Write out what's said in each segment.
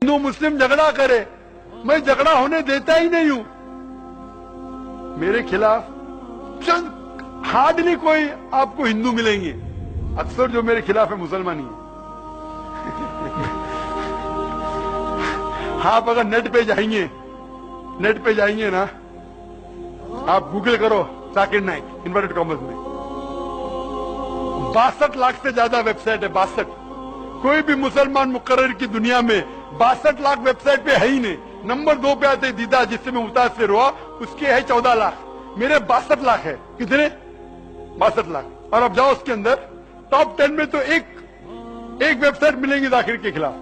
हिंदू मुस्लिम झगड़ा करे, मैं झगड़ा होने देता ही नहीं हूं। मेरे खिलाफ चंद हार्डली कोई आपको हिंदू मिलेंगे, अक्सर जो मेरे खिलाफ है मुसलमान ही है। आप अगर नेट पे जाएंगे ना, आप गूगल करो जाकिर नाइक इन्वर्टेड कॉमर्स में, 62 लाख से ज्यादा वेबसाइट है। 62 कोई भी मुसलमान मुकर्रर की दुनिया में 62 लाख वेबसाइट पे है ही नहीं। नंबर 2 पे आते दीदा, जिससे मैं मुतासिर हुआ, उसके है 14 लाख, मेरे 62 लाख है। कितने? 62 लाख। और अब जाओ उसके अंदर टॉप 10 में तो एक वेबसाइट मिलेंगी जाकिर के खिलाफ।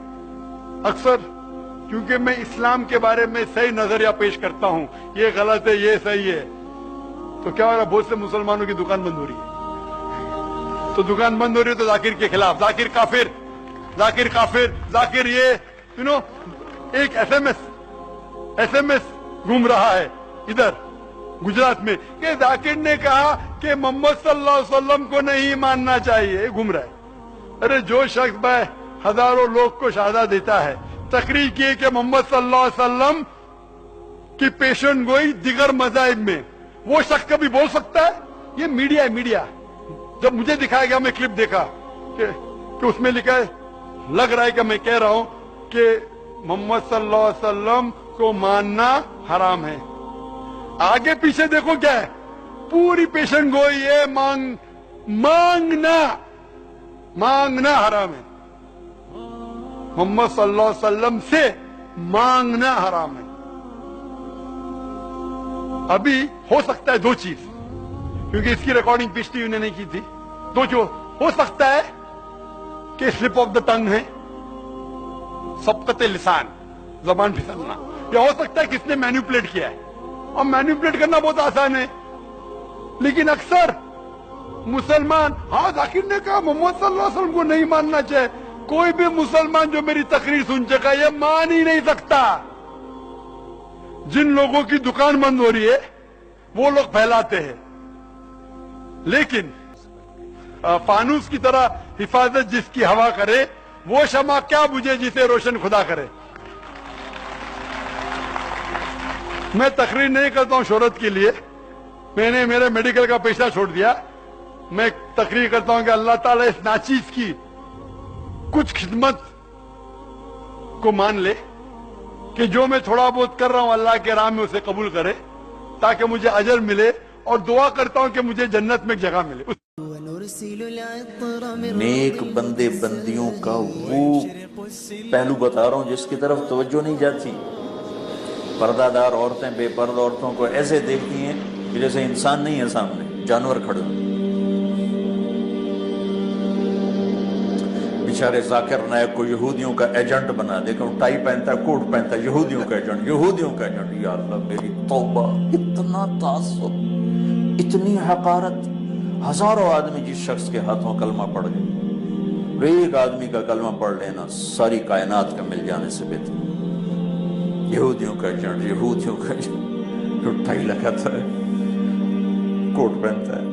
अक्सर क्योंकि मैं इस्लाम के बारे में सही नजरिया पेश करता हूं, ये गलत है, ये सही है, तो क्या हो रहा है, बहुत से मुसलमानों की दुकान बंद हो रही है। तो दुकान बंद हो रही है तो जाकिर के खिलाफ, जाकिर काफिर, जाकिर काफिर, जाकिर ये एक एसएमएस घूम रहा है इधर गुजरात में कि जाकिर ने कहा कि मोहम्मद सल्लल्लाहु अलैहि वसल्लम को नहीं मानना चाहिए, घूम रहा है। अरे जो शख्स भाई हजारों लोग को शहादत देता है, तकरीर किए कि मोहम्मद सल्लल्लाहु अलैहि वसल्लम की पेशन गोई दिगर मज़ाहिब में, वो शख्स कभी बोल सकता है? ये मीडिया है, मीडिया। जब मुझे दिखाया गया, मैं क्लिप देखा कि उसमें लिखा है, लग रहा है कि मैं कह रहा हूं कि मोहम्मद सल्लल्लाहु अलैहि वसल्लम को मानना हराम है। आगे पीछे देखो क्या है, पूरी पेशन गोई है, मांगना हराम है। मोहम्मद सल्लल्लाहु अलैहि वसल्लम से मांगना हराम है। अभी हो सकता है दो चीज, क्योंकि इसकी रिकॉर्डिंग पिछली ने नहीं की थी। दो जो हो सकता है कि स्लिप ऑफ द टंग है, सबकते लिसान, जबान फिसलना, या हो सकता है किसने मैनिपुलेट किया है। और मैनिपुलेट करना बहुत आसान है, लेकिन अक्सर मुसलमान, हाँ जाकिर ने कहा मोहम्मद सल्लल्लाहु अलैहि वसल्लम को नहीं मानना चाहिए। कोई भी मुसलमान जो मेरी तकरीर सुन चुका है, ये मान ही नहीं सकता। जिन लोगों की दुकान बंद हो रही है वो लोग फैलाते हैं, लेकिन फानूस की तरह हिफाजत जिसकी हवा करे, वो शमा क्या बुझे जिसे रोशन खुदा करे। मैं तकरीर नहीं करता हूं शोहरत के लिए, मैंने मेरे मेडिकल का पेशा छोड़ दिया। मैं तकरीर करता हूं कि अल्लाह ताला इस नाचीज की कुछ खिदमत को मान ले कि जो मैं थोड़ा बहुत कर रहा हूं अल्लाह के राह में उसे कबूल करे, ताकि मुझे अजर मिले, और दुआ करता हूं कि मुझे जन्नत में एक जगह मिले। नेक बंदे बंदियों का वो पहलू बता रहा हूं जिसकी तरफ तवज्जो नहीं जाती। पर्दादार औरतें बेपर्दा औरतों को ऐसे देखती हैं कि जैसे इंसान नहीं है सामने, जानवर खड़े हैं। बेचारे जाकिर नायक को यहूदियों का एजेंट बना दे, टाई पहनता है, कोट पहनता है, यहूदियों का एजेंट, यहूदियों का एजेंट। या अल्लाह मेरी तौबा, इतना तासुब, इतनी हकारत। हजारों आदमी जिस शख्स के हाथों कलमा पढ़ गए, एक आदमी का कलमा पढ़ लेना सारी कायनात का मिल जाने से बेहतर। यहूदियों का एजेंट, यहूदियों का एजेंट, टाई लगाता है, कोट पहनता है,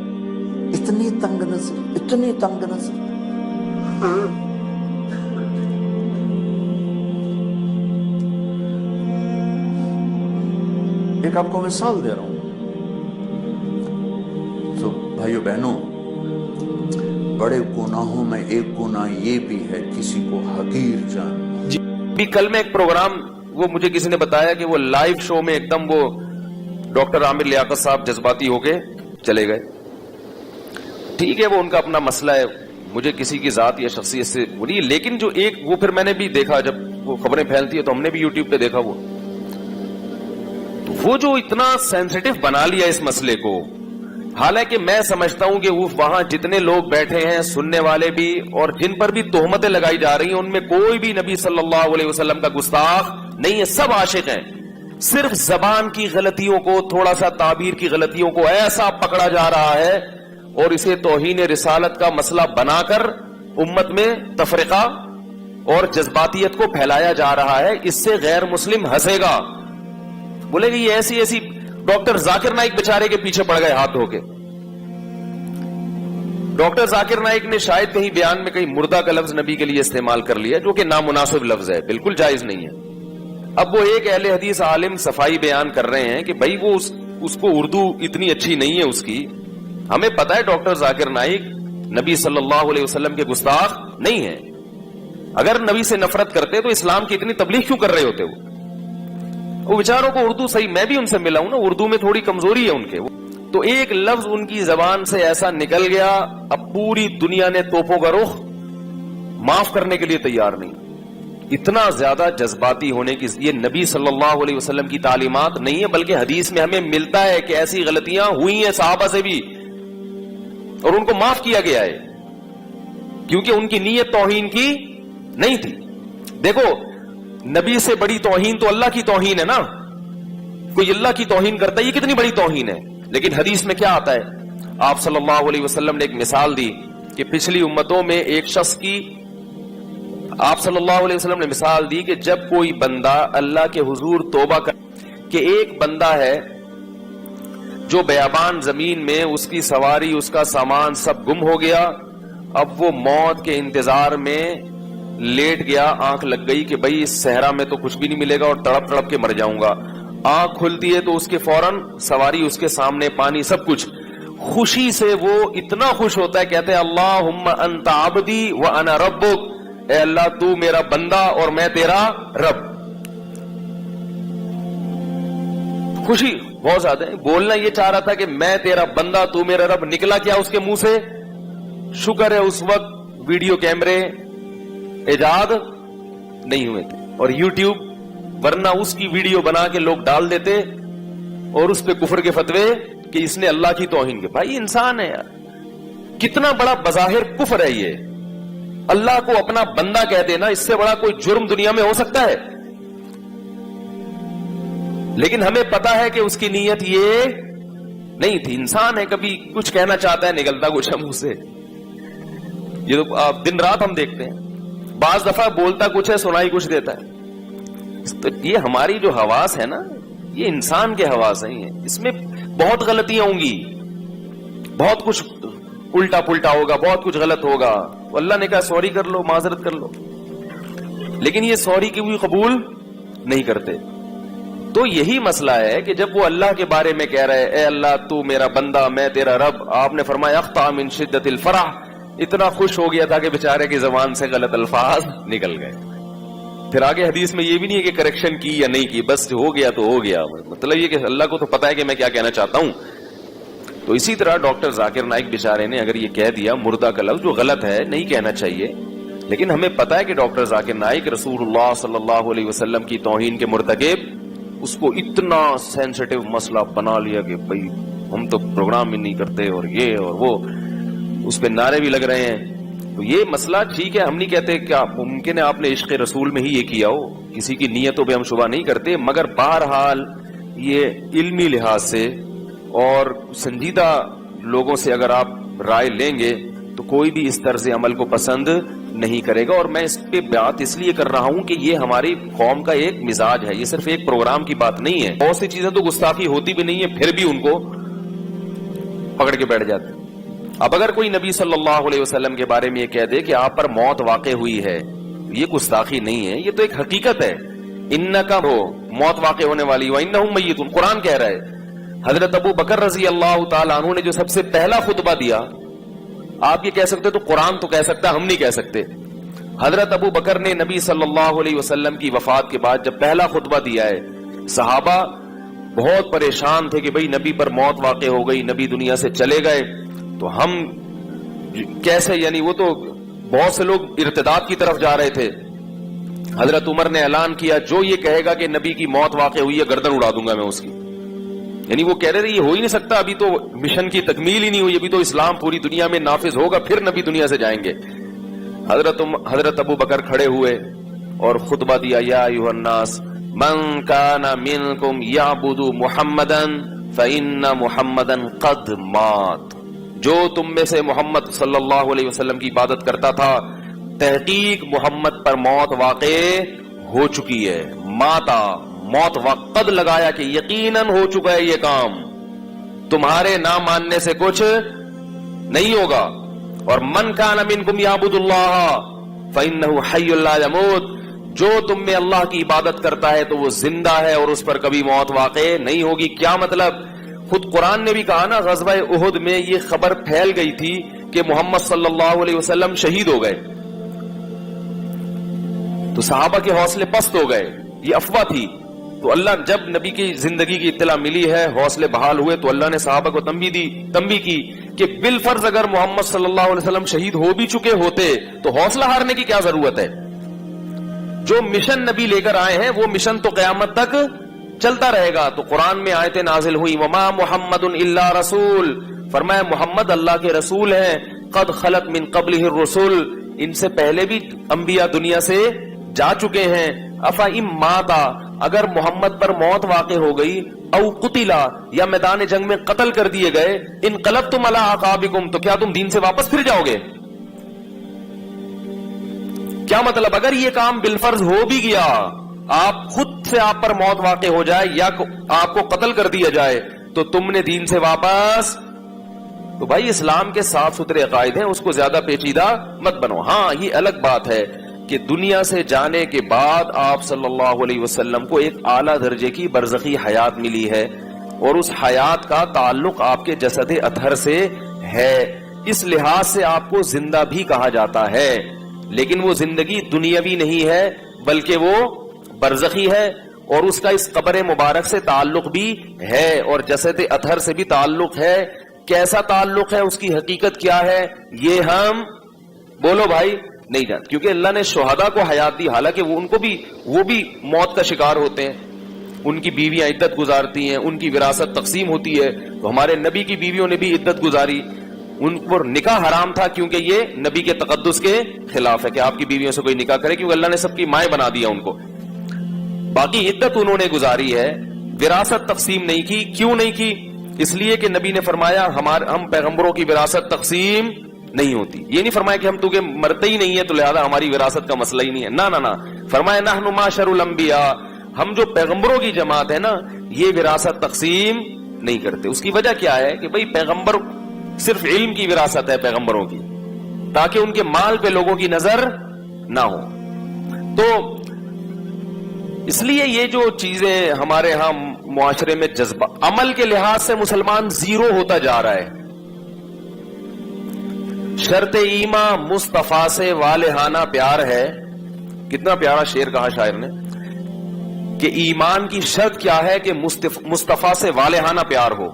इतनी तंग नजर, इतनी तंग नजर। एक आपको मिसाल दे रहा हूं, तो भाइयों बहनों, बड़े गुनाहों में एक गुनाह ये भी है किसी को हकीर जान। जी, भी कल में एक प्रोग्राम, वो मुझे किसी ने बताया कि वो लाइव शो में एकदम वो डॉक्टर आमिर लियाकत साहब जज्बाती होके चले गए। ठीक है, वो उनका अपना मसला है, मुझे किसी की जात या शख्सियत से बुरी। लेकिन जो एक वो फिर मैंने भी देखा, जब वो खबरें फैलती है तो हमने भी यूट्यूब पे देखा, वो जो इतना सेंसिटिव बना लिया इस मसले को। हालांकि मैं समझता हूं कि वो वहां जितने लोग बैठे हैं, सुनने वाले भी, और जिन पर भी तोहमतें लगाई जा रही हैं, उनमें कोई भी नबी सल्लल्लाहु अलैहि वसल्लम का गुस्ताख नहीं है, सब आशिक हैं। सिर्फ जबान की गलतियों को, थोड़ा सा ताबीर की गलतियों को ऐसा पकड़ा जा रहा है और इसे तौहीन रिसालत का मसला बनाकर उम्मत में तफरीका और जज्बातियत को फैलाया जा रहा है। इससे गैर मुस्लिम हंसेगा, बोलेगा ये ऐसी डॉक्टर जाकिर नाइक बेचारे के पीछे पड़ गए हाथ धो के। डॉक्टर जाकिर नाइक ने शायद कहीं बयान में कहीं मुर्दा का लफ्ज नबी के लिए इस्तेमाल कर लिया, जो कि नामुनासिब लफ्ज है, बिल्कुल जायज नहीं है। अब वो एक अहले हदीस आलिम सफाई बयान कर रहे हैं कि भाई वो उसको उर्दू इतनी अच्छी नहीं है उसकी। हमें पता है डॉक्टर जाकिर नाइक नबी सल्लल्लाहु अलैहि वसल्लम के गुस्ताख नहीं है। अगर नबी से नफरत करते तो इस्लाम की इतनी तबलीग क्यों कर रहे होते? वो बेचारों को उर्दू सही, मैं भी उनसे मिला हूं ना, उर्दू में थोड़ी कमजोरी है उनके। तो एक लफ्ज उनकी जबान से ऐसा निकल गया, अब पूरी दुनिया ने तोपों का रुख माफ करने के लिए तैयार नहीं। इतना ज्यादा जज्बाती होने की ये नबी सल्लल्लाहु अलैहि वसल्लम की तालीमात नहीं है, बल्कि हदीस में हमें मिलता है कि ऐसी गलतियां हुई हैं सहाबा से भी और उनको माफ किया गया है, क्योंकि उनकी नीयत तौहीन की नहीं थी। देखो, नबी से बड़ी तौहीन तो अल्लाह की तौहीन है ना। कोई अल्लाह की तौहीन करता है, ये कितनी बड़ी तौहीन है। लेकिन हदीस में क्या आता है, आप सल्लल्लाहु अलैहि वसल्लम ने एक मिसाल दी कि पिछली उम्मतों में एक शख्स की, आप सल्लल्लाहु अलैहि वसल्लम ने मिसाल दी कि जब कोई बंदा अल्लाह के हुजूर तौबा कर, कि एक बंदा है जो बयाबान जमीन में उसकी सवारी उसका सामान सब गुम हो गया, अब वो मौत के इंतजार में लेट गया, आंख लग गई कि भाई इस सहरा में तो कुछ भी नहीं मिलेगा और तड़प तड़प के मर जाऊंगा। आंख खुलती है तो उसके फौरन सवारी उसके सामने, पानी सब कुछ। खुशी से वो इतना खुश होता है, कहते हैं अल्लाहुम्मा अंता अब्दी व अना रब्बुक, ए अल्लाह तू मेरा बंदा और मैं तेरा रब। खुशी बहुत ज्यादा है। बोलना ये चाह रहा था कि मैं तेरा बंदा तू मेरा रब, निकला क्या उसके मुंह से? शुक्र है उस वक्त वीडियो कैमरे इजाद नहीं हुए थे और यूट्यूब, वरना उसकी वीडियो बना के लोग डाल देते और उस पे कुफर के फतवे कि इसने अल्लाह की तौहीन की। भाई इंसान है यार, कितना बड़ा बज़ाहिर कुफर है ये। अल्लाह को अपना बंदा कह देना, इससे बड़ा कोई जुर्म दुनिया में हो सकता है? लेकिन हमें पता है कि उसकी नीयत ये नहीं थी। इंसान है, कभी कुछ कहना चाहता है, निकलता कुछ है मुंह से। ये तो दिन रात हम देखते हैं, बाज दफा बोलता कुछ है, सुनाई कुछ देता है। तो ये हमारी जो हवास है ना, ये इंसान के हवास हैं, इसमें बहुत गलतियां होंगी, बहुत कुछ उल्टा पुल्टा होगा, बहुत कुछ गलत होगा। अल्लाह ने कहा सॉरी कर लो, माजरत कर लो, लेकिन ये सॉरी की भी कबूल नहीं करते। तो यही मसला है कि जब वो अल्लाह के बारे में कह रहे हैं, ए अल्लाह तू मेरा बंदा मैं तेरा रब, आपने फरमाया अख्ता मिन शिद्दतिल फरह, इतना खुश हो गया था कि बेचारे की जबान से गलत अल्फाज निकल गए। फिर आगे हदीस में ये भी नहीं है कि करेक्शन की या नहीं की, बस हो गया तो हो गया। मतलब ये कि अल्लाह को तो पता है कि मैं क्या कहना चाहता हूं। तो इसी तरह डॉक्टर जाकिर नाइक बेचारे ने अगर ये कह दिया मुर्दा का लफ्ज, जो गलत है, नहीं कहना चाहिए, लेकिन हमें पता है कि डॉक्टर जाकिर नाइक रसूलुल्लाह सल्लल्लाहु अलैहि वसल्लम की तौहीन के मुर्तकिब, उसको इतना सेंसिटिव मसला बना लिया कि भाई हम तो प्रोग्राम ही नहीं करते और ये और वो, उस पर नारे भी लग रहे हैं। तो ये मसला ठीक है, हम नहीं कहते क्या मुमकिन है आपने इश्क रसूल में ही ये किया हो, किसी की नीयतों पे हम शुबा नहीं करते, मगर बहरहाल ये इल्मी लिहाज से और संजीदा लोगों से अगर आप राय लेंगे तो कोई भी इस तर्ज अमल को पसंद नहीं करेगा। और मैं इस पे बात इसलिए कर रहा हूं कि ये हमारी कौम का एक मिजाज है, ये सिर्फ एक प्रोग्राम की बात नहीं है। बहुत सी चीजें तो गुस्ताखी होती भी नहीं है, फिर भी उनको पकड़ के बैठ जाते हैं। अब अगर कोई नबी सल्लल्लाहु अलैहि वसल्लम के बारे में ये कह दे कि आप पर मौत वाक़े हुई है, ये गुस्ताखी नहीं है, ये तो एक हकीकत है। इन्नका हो, मौत वाक़े होने वाली, व इन्नहुम मय्यितून, कुरान कह रहा है। हजरत अबू बकर रजी अल्लाह तआला अन्हु ने जो सबसे पहला खुतबा दिया, आप ये कह सकते तो कुरान तो कह सकता, हम नहीं कह सकते। हजरत अबू बकर ने नबी सल्लल्लाहु अलैहि वसल्लम की वफात के बाद जब पहला खुतबा दिया है, सहाबा बहुत परेशान थे कि भाई नबी पर मौत वाक़े हो गई, नबी दुनिया से चले गए, तो हम कैसे, यानी वो तो बहुत से लोग इर्तिदाद की तरफ जा रहे थे। हजरत उमर ने ऐलान किया, जो ये कहेगा कि नबी की मौत वाक़े हुई है, गर्दन उड़ा दूंगा मैं उसकी। यानी वो कह रहे थे ये हो ही नहीं सकता, अभी तो मिशन की तकमील ही नहीं हुई, अभी तो इस्लाम पूरी दुनिया में नाफिज होगा, फिर नबी दुनिया से जाएंगे। हजरत अबू बकर खड़े हुए और खुतबा दिया, या अय्युहन्नास मन काना मिनकुम याबुदु मुहम्मदन फइन्ना मुहम्मदन कद मात, जो तुम में से मोहम्मद सल्लल्लाहु अलैहि वसल्लम की इबादत करता था, तहकीक मोहम्मद पर मौत वाक़े हो चुकी है। माता, मौत वक़्त लगाया कि यकीनन हो चुका है ये काम, तुम्हारे ना मानने से कुछ नहीं होगा। اور من کان منکم یعبد اللہ فإنہ حی لا یموت، جو تم میں اللہ کی عبادت کرتا ہے تو وہ زندہ ہے اور اس پر کبھی موت واقع نہیں ہوگی۔ کیا مطلب؟ خود قرآن نے بھی کہا نا، غزوہ احد میں یہ خبر پھیل گئی تھی کہ محمد صلی اللہ علیہ وسلم شہید ہو گئے، تو صحابہ کے حوصلے پست ہو گئے، یہ افواہ تھی۔ تو اللہ جب نبی کی زندگی کی اطلاع ملی ہے، حوصلے بحال ہوئے، تو اللہ نے صحابہ کو تنبیہ کی کہ بالفرض اگر محمد صلی اللہ علیہ وسلم شہید ہو بھی چکے ہوتے تو حوصلہ ہارنے کی کیا ضرورت ہے؟ جو مشن نبی لے کر آئے ہیں وہ مشن تو قیامت تک چلتا رہے گا۔ تو قرآن میں آیتیں نازل ہوئی، وما محمد الا رسول، فرمایا محمد اللہ کے رسول ہیں، قد خلت من قبلہ الرسل، ان سے پہلے بھی انبیاء دنیا سے جا چکے ہیں، افا ام ماتا، اگر محمد پر موت واقع ہو گئی، او قتلا، یا میدان جنگ میں قتل کر دیے گئے، انقلبتم علی اعقابکم، تو کیا تم دین سے واپس پھر جاؤ گے؟ کیا مطلب؟ اگر یہ کام بالفرض ہو بھی گیا، آپ خود سے آپ پر موت واقع ہو جائے یا آپ کو قتل کر دیا جائے، تو تم نے دین سے واپس، تو بھائی اسلام کے صاف ستھرے عقائد ہیں، اس کو زیادہ پیچیدہ مت بنو۔ ہاں یہ الگ بات ہے کہ دنیا سے جانے کے بعد آپ صلی اللہ علیہ وسلم کو ایک اعلیٰ درجے کی برزخی حیات ملی ہے، اور اس حیات کا تعلق آپ کے جسد اطہر سے ہے، اس لحاظ سے آپ کو زندہ بھی کہا جاتا ہے، لیکن وہ زندگی دنیاوی نہیں ہے بلکہ وہ برزخی ہے، اور اس کا اس قبر مبارک سے تعلق بھی ہے اور جسد اطہر سے بھی تعلق ہے۔ کیسا تعلق ہے، اس کی حقیقت کیا ہے، یہ ہم بولو بھائی نہیں جانتے، کیونکہ اللہ نے شہداء کو حیات دی، حالانکہ وہ بھی موت کا شکار ہوتے ہیں، ان کی بیویاں عدت گزارتی ہیں، ان کی وراثت تقسیم ہوتی ہے، تو ہمارے نبی کی بیویوں نے بھی عدت گزاری، ان پر نکاح حرام تھا کیونکہ یہ نبی کے تقدس کے خلاف ہے کہ آپ کی بیویوں سے کوئی نکاح کرے، کیونکہ اللہ نے سب کی مائیں بنا دیا ان کو، باقی عدت انہوں نے گزاری ہے، وراثت تقسیم نہیں کی۔ کیوں نہیں کی؟ اس لیے کہ نبی نے فرمایا ہم پیغمبروں کی وراثت تقسیم نہیں ہوتی، یہ نہیں فرمایا کہ ہم تو کہ مرتے ہی نہیں ہے تو لہذا ہماری وراثت کا مسئلہ ہی نہیں ہے، نہ فرمایا نحن معاشر الانبیاء، ہم جو پیغمبروں کی جماعت ہے نا، یہ وراثت تقسیم نہیں کرتے۔ اس کی وجہ کیا ہے کہ بھئی پیغمبر صرف علم کی وراثت ہے پیغمبروں کی، تاکہ ان کے مال پہ لوگوں کی نظر نہ ہو۔ تو اس لیے یہ جو چیزیں ہمارے ہاں معاشرے میں جذبہ، عمل کے لحاظ سے مسلمان زیرو ہوتا جا رہا ہے۔ شرط ایمان مصطفیٰ سے والہانہ پیار ہے، کتنا پیارا شعر کہا شاعر نے کہ ایمان کی شرط کیا ہے کہ مصطفیٰ سے والہانہ پیار ہو۔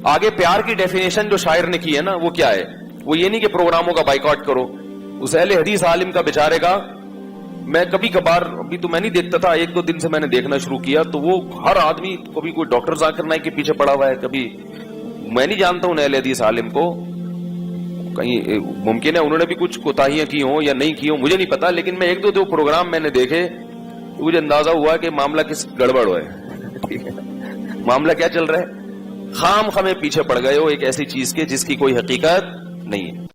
آگے پیار کی ڈیفینیشن جو شاعر نے کی ہے نا، وہ کیا ہے؟ وہ یہ نہیں کہ پروگراموں کا بائیکاٹ کرو۔ اس اہل حدیث عالم کا بیچارے کا میں کبھی کبھار، ابھی تو میں نہیں دیکھتا تھا، ایک دو دن سے میں نے دیکھنا شروع کیا، تو وہ ہر آدمی کبھی کوئی ڈاکٹر ذاکر نائک کے پیچھے پڑا ہوا ہے، کبھی میں نہیں جانتا ہوں اہل حدیث عالم کو، کہیں ممکن ہے انہوں نے بھی کچھ کوتاہیاں کی ہوں یا نہیں کی ہوں، مجھے نہیں پتا، لیکن میں ایک دو پروگرام میں نے دیکھے تو مجھے اندازہ ہوا کہ معاملہ کس گڑبڑ ہوا ہے۔ معاملہ کیا چل رہا ہے؟ خام خامے پیچھے پڑ گئے ہو ایک ایسی چیز کے جس کی کوئی حقیقت نہیں ہے۔